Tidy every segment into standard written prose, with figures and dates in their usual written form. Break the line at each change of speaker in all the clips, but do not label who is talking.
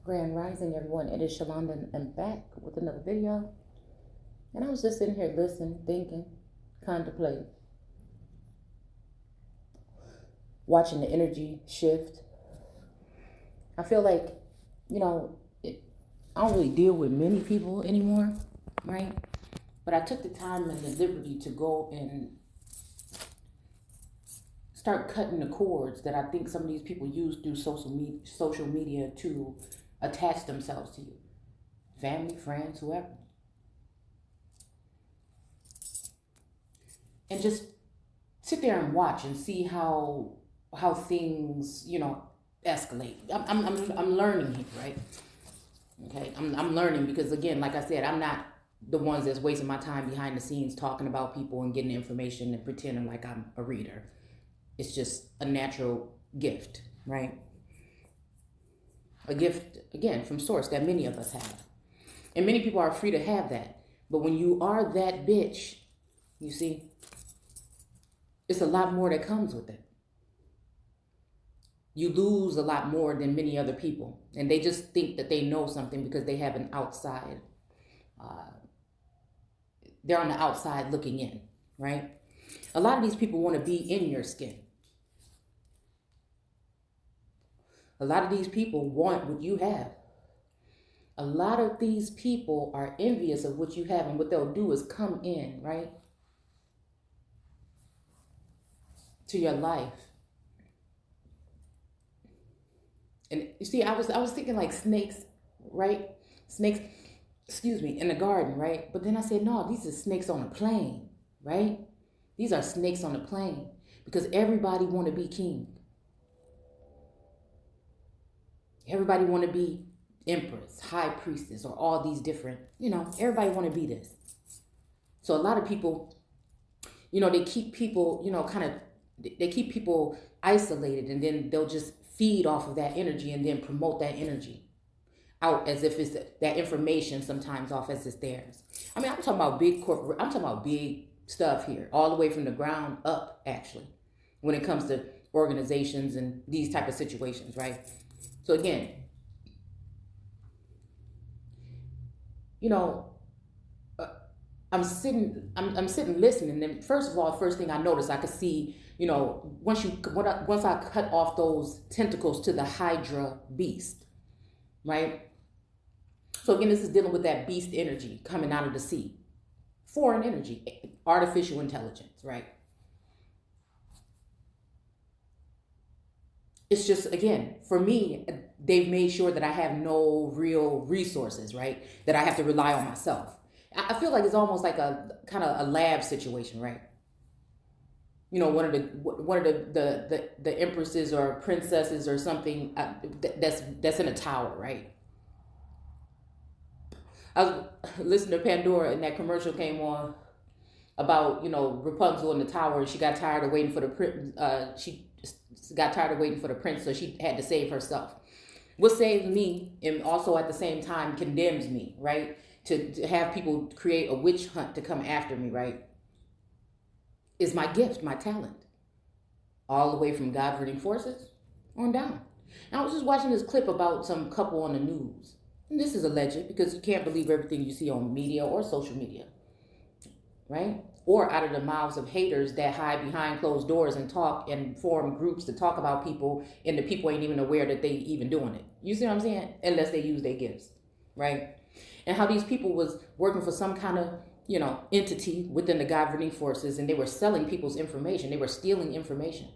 Grand Rising, everyone. It is Shalonda, and I'm back with another video. And I was just sitting here listening, thinking, contemplating, watching the energy shift. I feel like, I don't really deal with many people anymore, right? But I took the time and the liberty to go and start cutting the cords that I think some of these people use through social media to attach themselves to you. Family, friends, whoever. And just sit there and watch and see how things, escalate. I'm learning here, right? Okay, I'm learning because, again, like I said, I'm not the ones that's wasting my time behind the scenes talking about people and getting information and pretending like I'm a reader. It's just a natural gift, right? A gift, again, from source that many of us have. And many people are free to have that. But when you are that bitch, you see, it's a lot more that comes with it. You lose a lot more than many other people. And they just think that they know something because they have an outside, they're on the outside looking in, right? A lot of these people want to be in your skin. A lot of these people want what you have. A lot of these people are envious of what you have, and what they'll do is come in, right, to your life. And you see, I was thinking like snakes, right? Snakes, in the garden, right? But then I said, no, these are snakes on a plane, right? These are snakes on a plane because everybody want to be king. Everybody want to be empress, high priestess, or all these different, everybody want to be this. So a lot of people, they keep people, they keep people isolated, and then they'll just feed off of that energy and then promote that energy out as if it's that information sometimes off as it's theirs. I mean, I'm talking about big corporate, I'm talking about big stuff here, all the way from the ground up, actually, when it comes to organizations and these type of situations, right? So again, I'm sitting listening, and first of all, first thing I noticed, I could see, once I cut off those tentacles to the Hydra beast, right? So again, this is dealing with that beast energy coming out of the sea, foreign energy, artificial intelligence, right? It's just, again, for me, they've made sure that I have no real resources, right? That I have to rely on myself. I feel like it's almost like a kind of a lab situation, right? One of the empresses or princesses or something that's in a tower, right? I was listening to Pandora, and that commercial came on about Rapunzel in the tower, and she got tired of waiting for the prince. She got tired of waiting for the prince, so she had to save herself. What saves me, and also at the same time condemns me, right? To have people create a witch hunt to come after me, right? Is my gift, my talent. All the way from God-governing forces on down. And I was just watching this clip about some couple on the news. And this is alleged because you can't believe everything you see on media or social media, right? Or out of the mouths of haters that hide behind closed doors and talk and form groups to talk about people, and the people ain't even aware that they even doing it. You see what I'm saying? Unless they use their gifts, right? And how these people was working for some kind of, entity within the governing forces, and they were selling people's information. They were stealing information,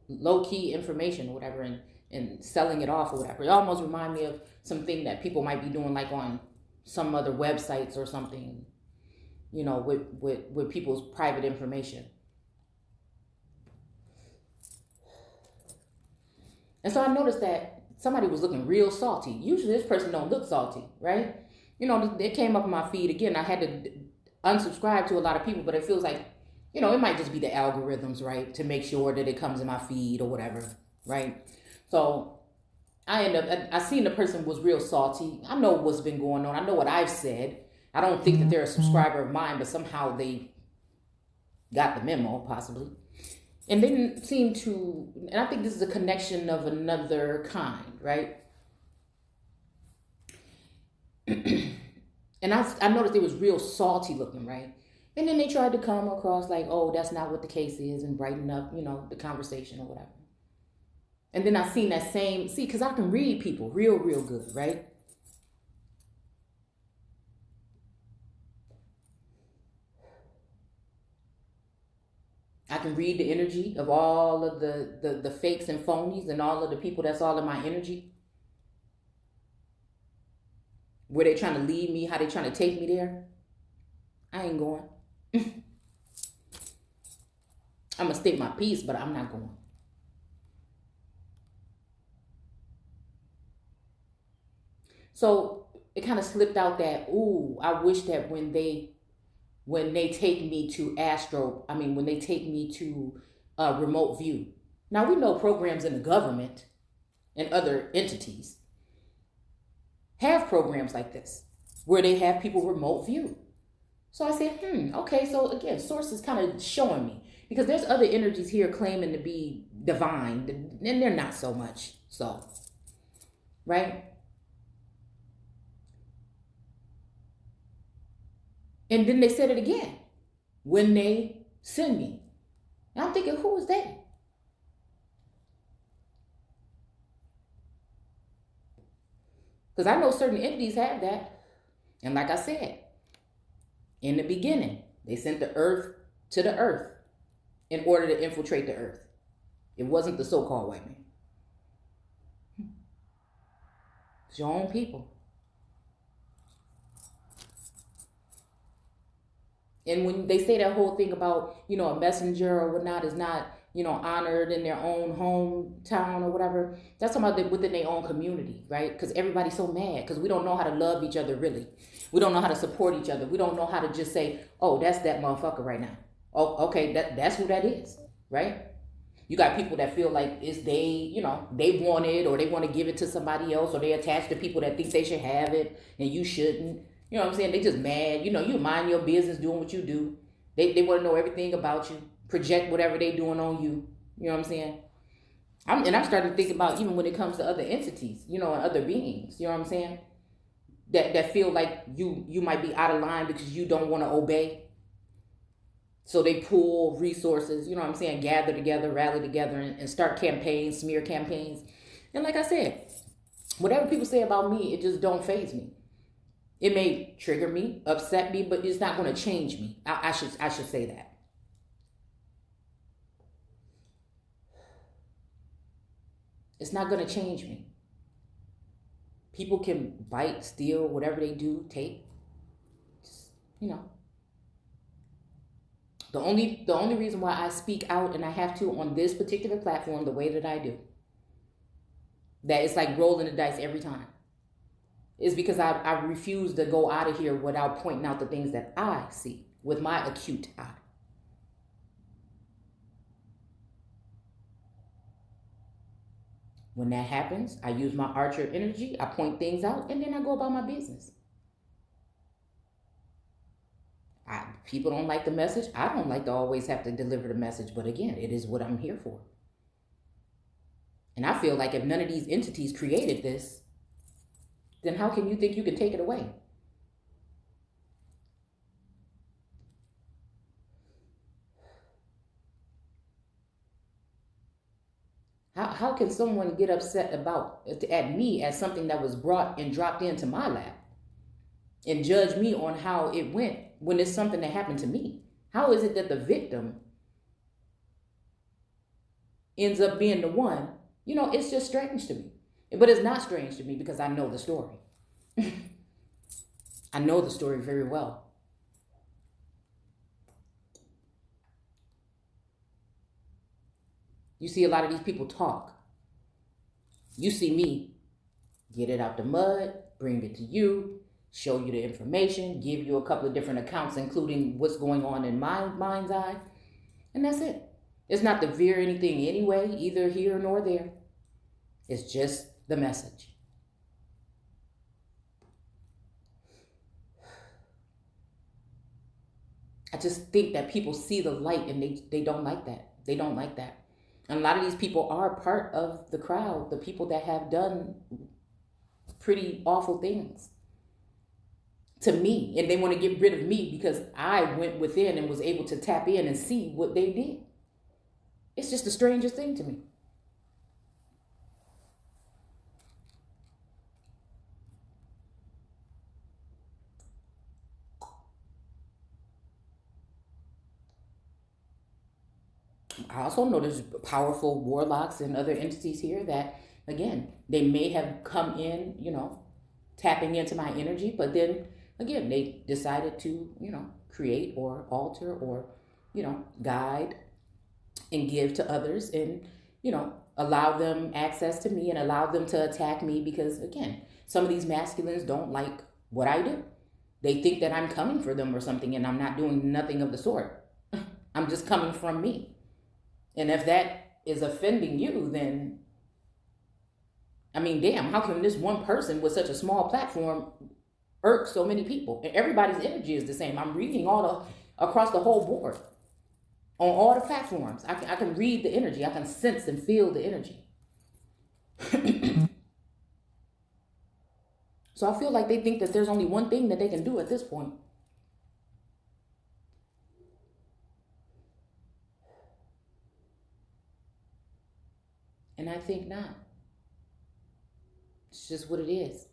low-key information or whatever, and selling it off or whatever. It almost remind me of something that people might be doing like on some other websites or something, with people's private information. And so I noticed that somebody was looking real salty. Usually this person don't look salty, right? It came up in my feed again. I had to unsubscribe to a lot of people, but it feels like, it might just be the algorithms, right? To make sure that it comes in my feed or whatever, right? So I seen the person was real salty. I know what's been going on. I know what I've said. I don't think that they're a subscriber of mine, but somehow they got the memo, possibly. And they didn't seem to, and I think this is a connection of another kind, right? And I noticed it was real salty looking, right? And then they tried to come across like, oh, that's not what the case is, and brighten up, the conversation or whatever. And then I seen that same, because I can read people real, real good, right? I can read the energy of all of the fakes and phonies and all of the people that's all in my energy. Where they trying to lead me, how they trying to take me there. I ain't going. I'm going to state my piece, but I'm not going. So it kind of slipped out that, ooh, I wish that when they take me to when they take me to remote view. Now we know programs in the government and other entities have programs like this where they have people remote view. So I said, okay. So again, source is kind of showing me, because there's other energies here claiming to be divine, and they're not so much. So, right? And then they said it again when they send me. And I'm thinking, who is that? Because I know certain entities have that. And like I said, in the beginning, they sent the earth to the earth in order to infiltrate the earth. It wasn't the so-called white man. It's your own people. And when they say that whole thing about, a messenger or whatnot is not, honored in their own hometown or whatever, that's talking about within their own community, right? Because everybody's so mad because we don't know how to love each other, really. We don't know how to support each other. We don't know how to just say, oh, that's that motherfucker right now. Oh, okay, that's who that is, right? You got people that feel like it's they want it, or they want to give it to somebody else, or they attach to people that think they should have it and you shouldn't. You know what I'm saying? They just mad. You mind your business doing what you do. They want to know everything about you, project whatever they doing on you. You know what I'm saying? I'm starting to think about, even when it comes to other entities, and other beings. You know what I'm saying? That feel like you might be out of line because you don't want to obey. So they pull resources, you know what I'm saying, gather together, rally together, and start campaigns, smear campaigns. And like I said, whatever people say about me, it just don't faze me. It may trigger me, upset me, but it's not going to change me. I should say that. It's not going to change me. People can bite, steal, whatever they do, take. Just, The only reason why I speak out, and I have to on this particular platform the way that I do, that it's like rolling the dice every time, is because I refuse to go out of here without pointing out the things that I see with my acute eye. When that happens, I use my Archer energy, I point things out, and then I go about my business. People don't like the message. I don't like to always have to deliver the message, but again, it is what I'm here for. And I feel like if none of these entities created this, then how can you think you can take it away? How can someone get upset at me as something that was brought and dropped into my lap and judge me on how it went when it's something that happened to me? How is it that the victim ends up being the one? It's just strange to me. But it's not strange to me because I know the story. I know the story very well. You see a lot of these people talk. You see me get it out the mud, bring it to you, show you the information, give you a couple of different accounts, including what's going on in my mind's eye. And that's it. It's not to veer anything anyway, either here nor there. It's just the message. I just think that people see the light and they don't like that. They don't like that. And a lot of these people are part of the crowd, the people that have done pretty awful things to me, and they want to get rid of me because I went within and was able to tap in and see what they did. It's just the strangest thing to me. I also know there's powerful warlocks and other entities here that, again, they may have come in, tapping into my energy, but then again, they decided to, create or alter or, guide and give to others and, allow them access to me and allow them to attack me because, again, some of these masculines don't like what I do. They think that I'm coming for them or something, and I'm not doing nothing of the sort. I'm just coming from me. And if that is offending you, then, I mean, damn, how can this one person with such a small platform irk so many people? And everybody's energy is the same. I'm reading across the whole board on all the platforms. I can read the energy. I can sense and feel the energy. So I feel like they think that there's only one thing that they can do at this point. And I think not. It's just what it is.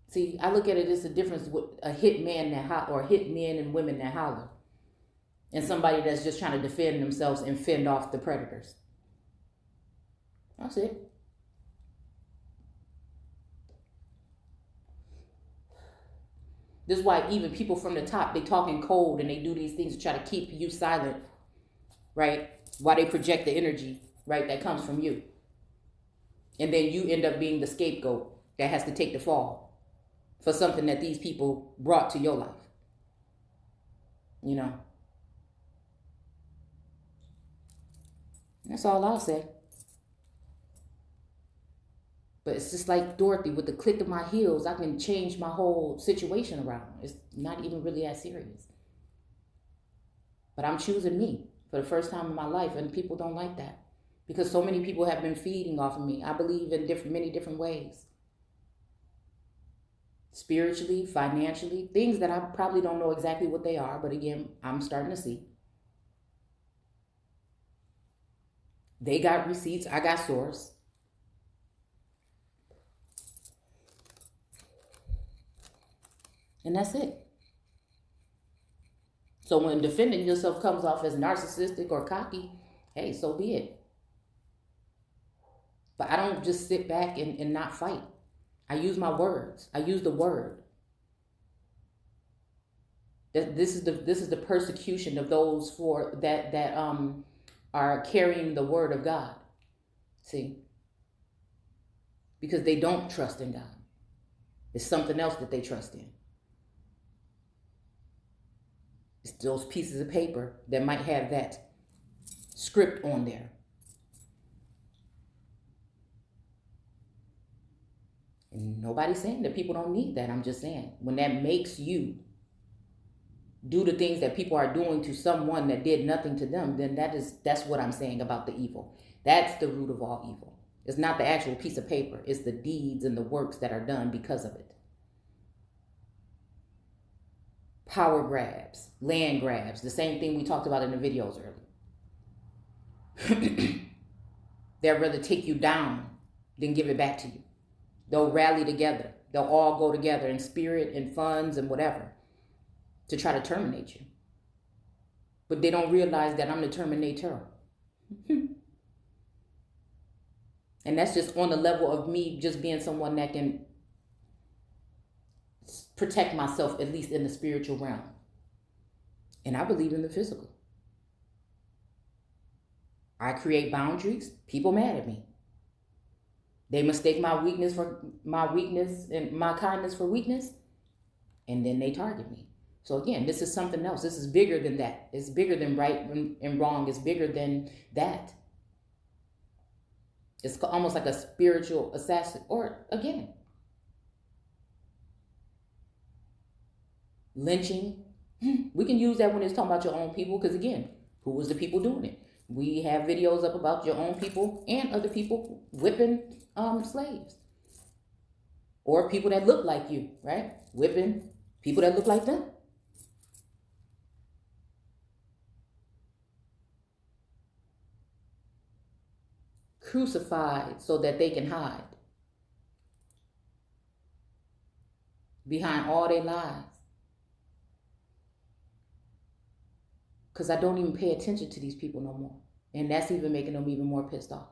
See, I look at it as a difference with a hit man or hit men and women that holler, and somebody that's just trying to defend themselves and fend off the predators. That's it. This is why even people from the top, they talk in code and they do these things to try to keep you silent, right? While they project the energy, right, that comes from you. And then you end up being the scapegoat that has to take the fall for something that these people brought to your life. That's all I'll say. But it's just like Dorothy, with the click of my heels, I can change my whole situation around. It's not even really that serious. But I'm choosing me for the first time in my life, and people don't like that because so many people have been feeding off of me. I believe in many different ways. Spiritually, financially, things that I probably don't know exactly what they are, but again, I'm starting to see. They got receipts, I got source. And that's it. So when defending yourself comes off as narcissistic or cocky, hey, so be it. But I don't just sit back and not fight. I use my words. I use the word. This is the persecution of those that are carrying the word of God. See? Because they don't trust in God. It's something else that they trust in. It's those pieces of paper that might have that script on there. And nobody's saying that people don't need that. I'm just saying, when that makes you do the things that people are doing to someone that did nothing to them, then that's what I'm saying about the evil. That's the root of all evil. It's not the actual piece of paper. It's the deeds and the works that are done because of it. Power grabs, land grabs, the same thing we talked about in the videos earlier. They'll rather take you down than give it back to you. They'll rally together. They'll all go together in spirit and funds and whatever to try to terminate you. But they don't realize that I'm the terminator. And that's just on the level of me just being someone that can protect myself, at least in the spiritual realm. And I believe in the physical. I create boundaries. People mad at me. They mistake my weakness and my kindness for weakness. And then they target me. So again, this is something else. This is bigger than that. It's bigger than right and wrong. It's bigger than that. It's almost like a spiritual assassin. Or again, lynching. We can use that when it's talking about your own people, because again, who was the people doing it? We have videos up about your own people and other people whipping slaves. or people that look like you, right? Whipping people that look like them. Crucified so that they can hide behind all their lies. Because I don't even pay attention to these people no more. And that's even making them even more pissed off.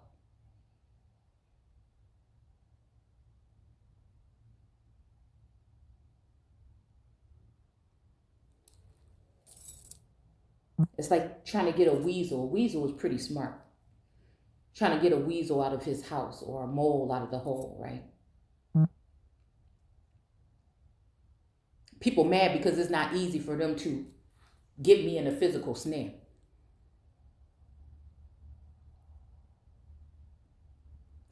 It's like trying to get a weasel. A weasel is pretty smart. Trying to get a weasel out of his house or a mole out of the hole, right? People mad because it's not easy for them to get me in a physical snare.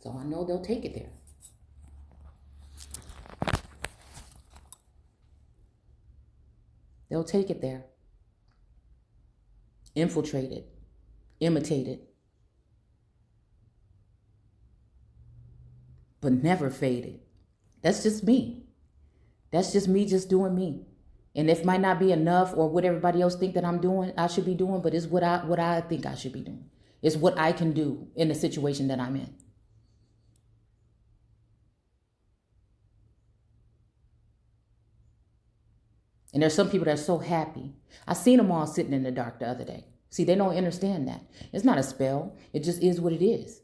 So I know they'll take it there. They'll take it there. Infiltrate it. Imitate it. But never fade it. That's just me. That's just me just doing me. And it might not be enough or what everybody else think that I'm doing, I should be doing, but it's what I think I should be doing. It's what I can do in the situation that I'm in. And there's some people that are so happy. I seen them all sitting in the dark the other day. See, they don't understand that. It's not a spell. It just is what it is.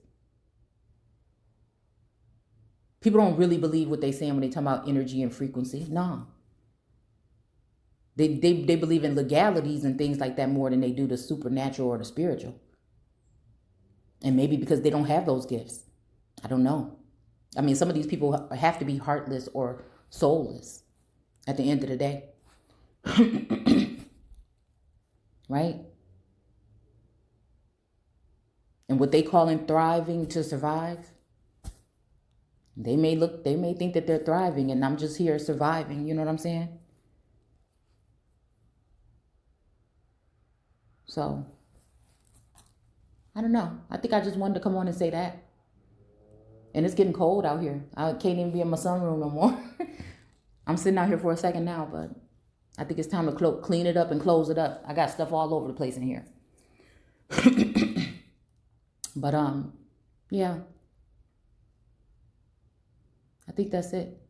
People don't really believe what they saying when they talk about energy and frequency. No. They believe in legalities and things like that more than they do the supernatural or the spiritual. And maybe because they don't have those gifts. I don't know. I mean, some of these people have to be heartless or soulless at the end of the day. Right? And what they call in thriving to survive, they may think that they're thriving and I'm just here surviving. You know what I'm saying? So, I don't know. I think I just wanted to come on and say that. And it's getting cold out here. I can't even be in my sunroom no more. I'm sitting out here for a second now, but I think it's time to clean it up and close it up. I got stuff all over the place in here. But, yeah. I think that's it.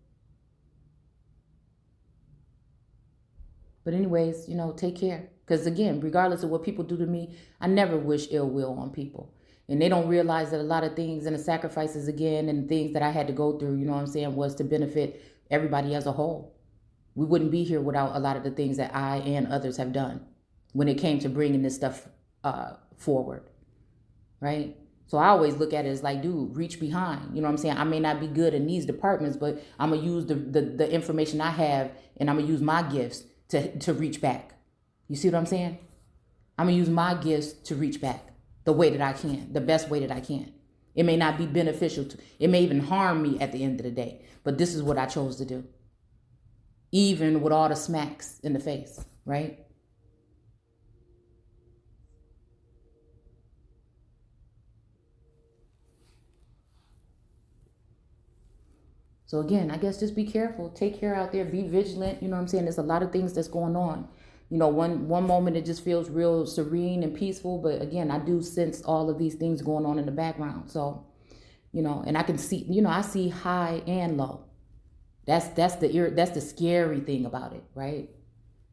But anyways, take care. Because again, regardless of what people do to me, I never wish ill will on people. And they don't realize that a lot of things and the sacrifices again and things that I had to go through, was to benefit everybody as a whole. We wouldn't be here without a lot of the things that I and others have done when it came to bringing this stuff forward, right? So I always look at it as like, dude, reach behind. You know what I'm saying? I may not be good in these departments, but I'm going to use the information I have and I'm going to use my gifts to reach back. You see what I'm saying? I'm going to use my gifts to reach back the way that I can, the best way that I can. It may not be beneficial it may even harm me at the end of the day, but this is what I chose to do. Even with all the smacks in the face, right? So again, I guess just be careful, take care out there, be vigilant. You know what I'm saying? There's a lot of things that's going on. One moment it just feels real serene and peaceful, but again, I do sense all of these things going on in the background. So, and I can see, I see high and low. That's the scary thing about it, right?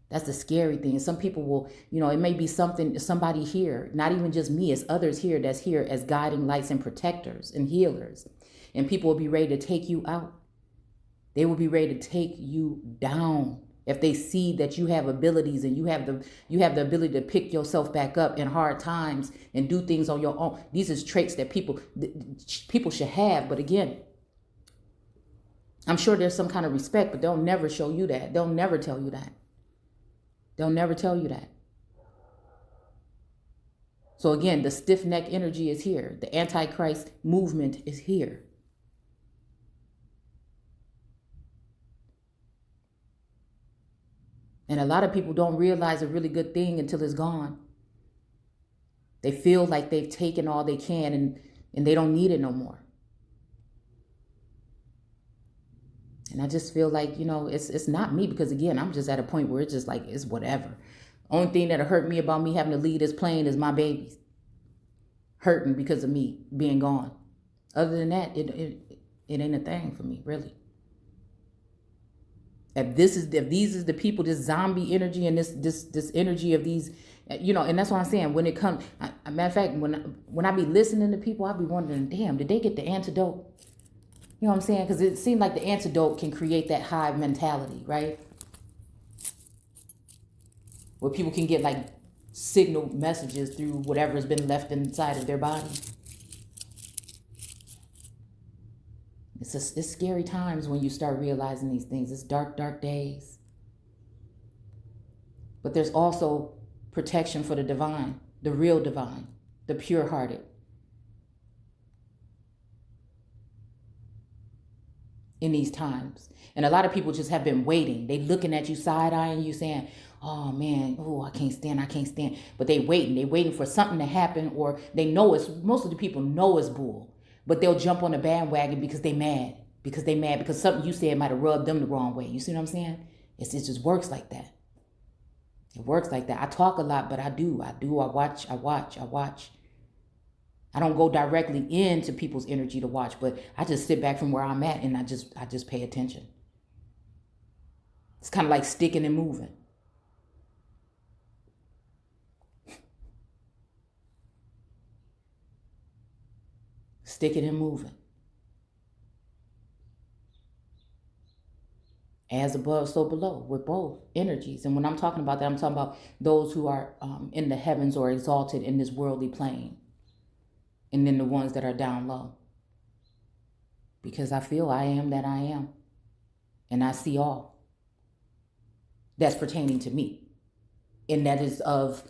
That's the scary thing. Some people will, it may be somebody here, not even just me, it's others here that's here as guiding lights and protectors and healers. And people will be ready to take you out. They will be ready to take you down if they see that you have abilities and you have the ability to pick yourself back up in hard times and do things on your own. These is traits that people should have. But again, I'm sure there's some kind of respect, but they'll never show you that. They'll never tell you that. They'll never tell you that. So again, the stiff neck energy is here. The Antichrist movement is here. And a lot of people don't realize a really good thing until it's gone. They feel like they've taken all they can and they don't need it no more. And I just feel like, it's not me, because again, I'm just at a point where it's just like, it's whatever. Only thing that'll hurt me about me having to leave this plane is my babies hurting because of me being gone. Other than that, it ain't a thing for me, really. If these is the people, this zombie energy and this energy of these, and that's what I'm saying. When it comes, matter of fact, when I be listening to people, I be wondering, damn, did they get the antidote? You know what I'm saying? Because it seemed like the antidote can create that hive mentality, right? Where people can get like signal messages through whatever's been left inside of their body. It's scary times when you start realizing these things. It's dark, dark days. But there's also protection for the divine, the real divine, the pure-hearted. In these times. And a lot of people just have been waiting. They looking at you, side-eyeing you, saying, oh man, oh, I can't stand. But they waiting for something to happen, or they know most of the people know it's bull. But they'll jump on the bandwagon because they mad. Because something you said might have rubbed them the wrong way. You see what I'm saying? It just works like that. It works like that. I talk a lot, but I watch. I don't go directly into people's energy to watch, but I just sit back from where I'm at and I just pay attention. It's kind of like sticking and moving. Sticking and moving. As above, so below, with both energies. And when I'm talking about that, I'm talking about those who are in the heavens or exalted in this worldly plane. And then the ones that are down low. Because I feel I am that I am. And I see all that's pertaining to me. And that is of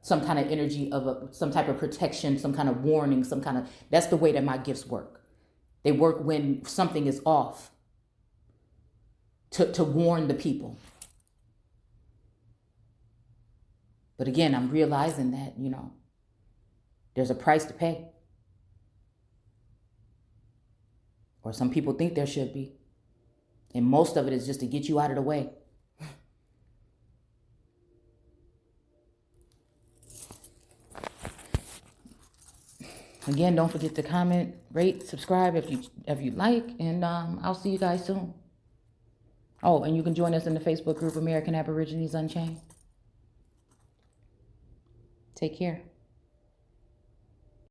some kind of energy of some type of protection, some kind of warning, that's the way that my gifts work. They work when something is off to warn the people. But again, I'm realizing that, there's a price to pay. Or some people think there should be. And most of it is just to get you out of the way. Again, don't forget to comment, rate, subscribe if you like, and I'll see you guys soon. Oh, and you can join us in the Facebook group American Aborigines Unchained. Take care.